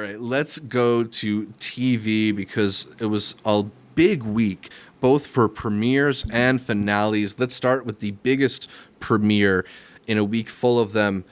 right, let's go to TV because it was a big week, both for premieres and finales. Let's start with the biggest premiere in a week full of them.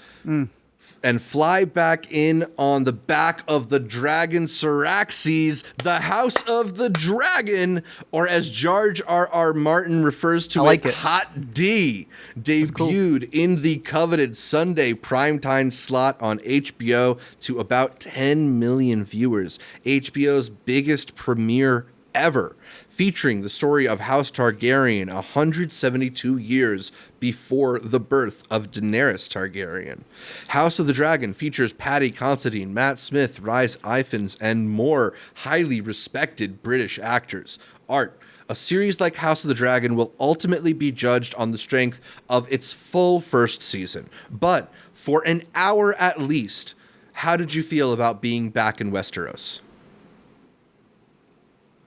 And fly back in on the back of the Dragon Syraxes, the House of the Dragon, or as George R.R. Martin refers to it, Hot D, debuted in the coveted Sunday primetime slot on HBO to about 10 million viewers. HBO's biggest premiere ever, featuring the story of House Targaryen 172 years before the birth of Daenerys Targaryen. House of the Dragon features Paddy Considine, Matt Smith, Rhys Ifans, and more highly respected British actors. Art, a series like House of the Dragon will ultimately be judged on the strength of its full first season. But for an hour at least, how did you feel about being back in Westeros?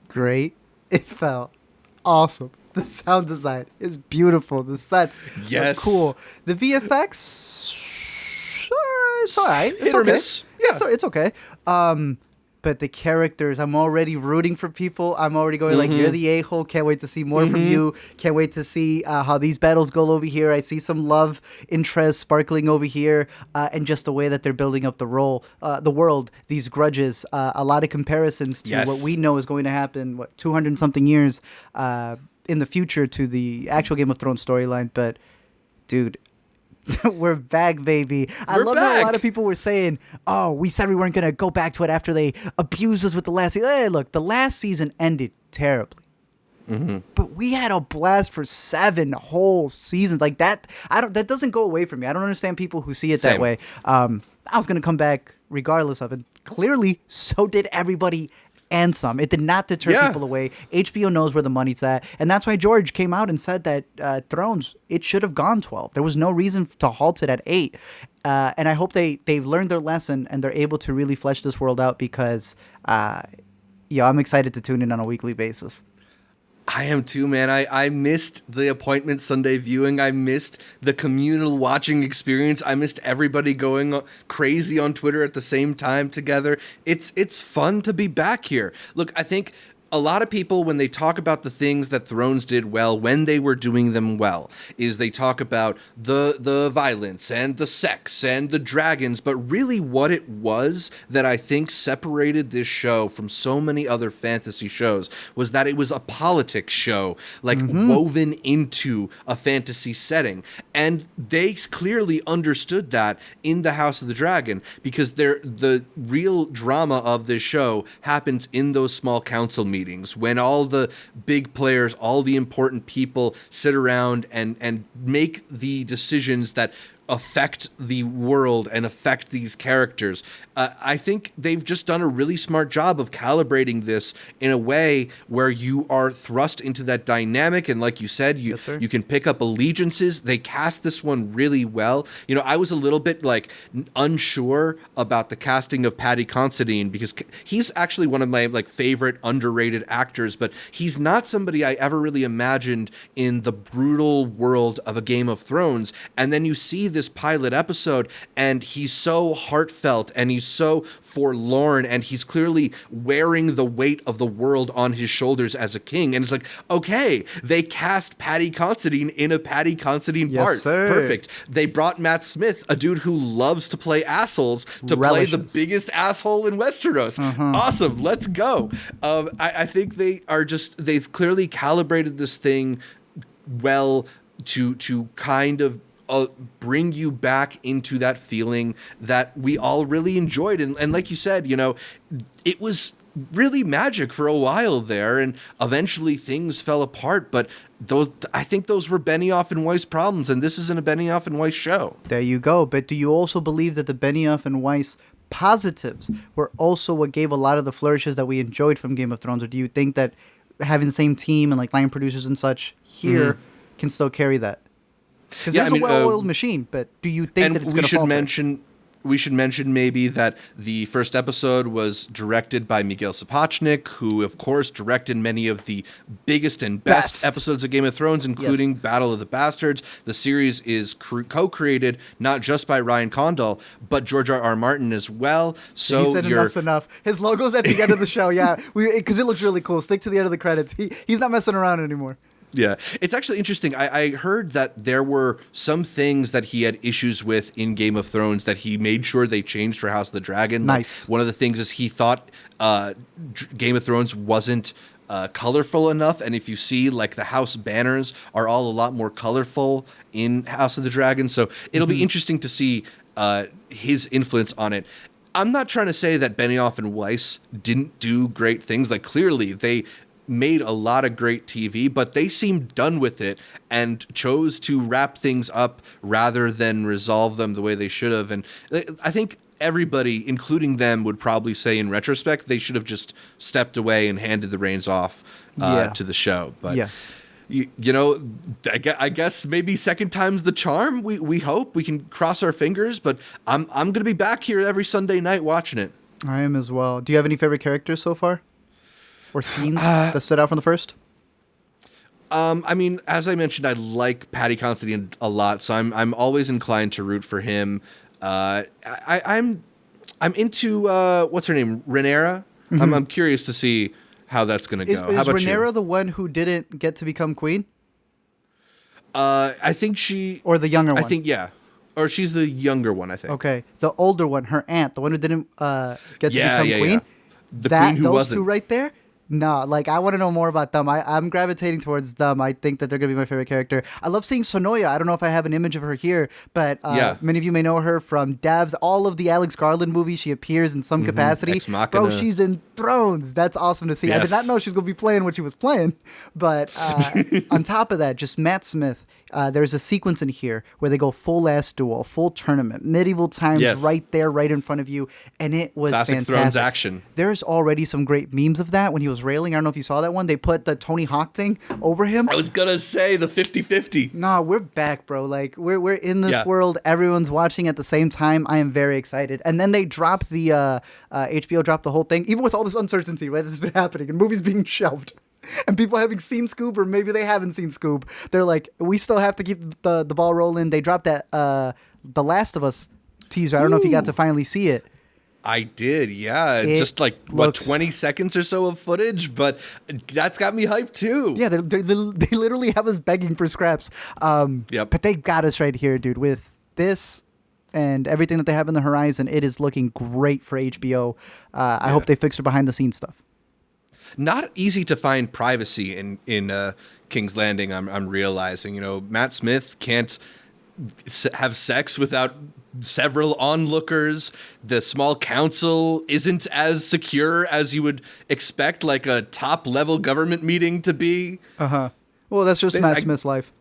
Great. It felt awesome. The sound design is beautiful. The sets are cool. The VFX, it's all right. It's okay. Yeah. It's okay. But the characters, I'm already rooting for people. I'm already going like, you're the a-hole. Can't wait to see more from you. Can't wait to see how these battles go over here. I see some love interest sparkling over here. And just the way that they're building up the world, these grudges, a lot of comparisons to what we know is going to happen, 200 something years in the future to the actual Game of Thrones storyline. But dude, we're back, baby. I love how a lot of people were saying, oh, we said we weren't going to go back to it after they abused us with the last season. Hey, look, the last season ended terribly. But we had a blast for 7 whole seasons. Like that, that doesn't go away from me. I don't understand people who see it that way. I was going to come back regardless of it. Clearly, so did everybody and some. It did not deter people away. HBO knows where the money's at. And that's why George came out and said that Thrones, it should have gone 12. There was no reason to halt it at 8. And I hope they've learned their lesson and they're able to really flesh this world out because, I'm excited to tune in on a weekly basis. I am too, man. I missed the appointment Sunday viewing. I missed the communal watching experience. I missed everybody going crazy on Twitter at the same time together. It's fun to be back here. Look, I think a lot of people, when they talk about the things that Thrones did well, when they were doing them well, is they talk about the violence and the sex and the dragons, but really what it was that I think separated this show from so many other fantasy shows was that it was a politics show, like woven into a fantasy setting. And they clearly understood that in the House of the Dragon, because the real drama of this show happens in those small council meetings, when all the big players, all the important people sit around and make the decisions that affect the world and affect these characters. I think they've just done a really smart job of calibrating this in a way where you are thrust into that dynamic. And like you said, you can pick up allegiances. They cast this one really well. You know, I was a little bit unsure about the casting of Paddy Considine because he's actually one of my favorite underrated actors, but he's not somebody I ever really imagined in the brutal world of a Game of Thrones. And then you see this pilot episode and he's so heartfelt and he's so forlorn and he's clearly wearing the weight of the world on his shoulders as a king. And it's like, okay, they cast Paddy Considine in a Paddy Considine part. Sir. Perfect. They brought Matt Smith, a dude who loves to play assholes, to play the biggest asshole in Westeros. Awesome. Let's go. I think they've clearly calibrated this thing well to kind of bring you back into that feeling that we all really enjoyed. And like you said, it was really magic for a while there, and eventually things fell apart. But I think those were Benioff and Weiss problems, and this isn't a Benioff and Weiss show. There you go. But do you also believe that the Benioff and Weiss positives were also what gave a lot of the flourishes that we enjoyed from Game of Thrones? Or do you think that having the same team and line producers and such here can still carry that? Because it's a well-oiled machine, but do you think that it's going to falter? we should mention maybe that the first episode was directed by Miguel Sapochnik, who, of course, directed many of the biggest and best episodes of Game of Thrones, including Battle of the Bastards. The series is co-created not just by Ryan Condal, but George R.R. Martin as well. So he said enough's enough. His logo's at the end of the show, because it looks really cool. Stick to the end of the credits. He's not messing around anymore. Yeah, it's actually interesting. I heard that there were some things that he had issues with in Game of Thrones that he made sure they changed for House of the Dragon. Nice. Like, one of the things is he thought Game of Thrones wasn't colorful enough, and if you see, like, the house banners are all a lot more colorful in House of the Dragon, so it'll be interesting to see his influence on it. I'm not trying to say that Benioff and Weiss didn't do great things. Like, clearly, they made a lot of great TV, but they seemed done with it and chose to wrap things up rather than resolve them the way they should have. And I think everybody, including them, would probably say in retrospect they should have just stepped away and handed the reins off to the show. But you know, I guess maybe second time's the charm. We hope. We can cross our fingers, but I'm going to be back here every Sunday night watching it. I am as well. Do you have any favorite characters so far? Or scenes that stood out from the first? I mean, as I mentioned, I like Paddy Considine a lot, so I'm always inclined to root for him. I'm into what's her name, Rhaenyra. I'm curious to see how that's going to go. How about Rhaenyra you? the one who didn't get to become queen? I think she, or the younger one. I think or she's the younger one. I think. Okay, the older one, her aunt, the one who didn't get to become queen. Yeah. The queen who those wasn't. two right there. No, like, I want to know more about them. I'm gravitating towards them. I think that they're going to be my favorite character. I love seeing Sonoya. I don't know if I have an image of her here, but many of you may know her from Devs, all of the Alex Garland movies. She appears in some capacity. Ex Machina. Bro, she's in Thrones. That's awesome to see. Yes. I did not know she was going to be playing what she was playing. But on top of that, just Matt Smith. There's a sequence in here where they go full ass duel, full tournament, medieval times, right there, right in front of you, and it was Classic fantastic. Thrones action. There's already some great memes of that when he was railing. I don't know if you saw that one. They put the Tony Hawk thing over him. I was gonna say the 50-50. Nah, we're back, bro. Like, we're in this world. Everyone's watching at the same time. I am very excited. And then they dropped the HBO dropped the whole thing, even with all this uncertainty, right, that's been happening and movies being shelved. And people having seen Scoob, or maybe they haven't seen Scoob. They're like, we still have to keep the ball rolling. They dropped that The Last of Us teaser. I don't know if you got to finally see it. I did, yeah. Just like, 20 seconds or so of footage, but that's got me hyped too. Yeah, they literally have us begging for scraps. But they got us right here, dude. With this and everything that they have in the horizon, it is looking great for HBO. I hope they fix their behind-the-scenes stuff. Not easy to find privacy in King's Landing. I'm realizing, Matt Smith can't have sex without several onlookers. The small council isn't as secure as you would expect, like a top level government meeting to be. Well, that's just Matt Smith's life.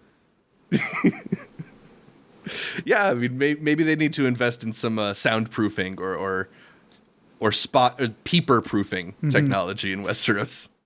Yeah, I mean, maybe they need to invest in some soundproofing or spot or peeper proofing technology in Westeros.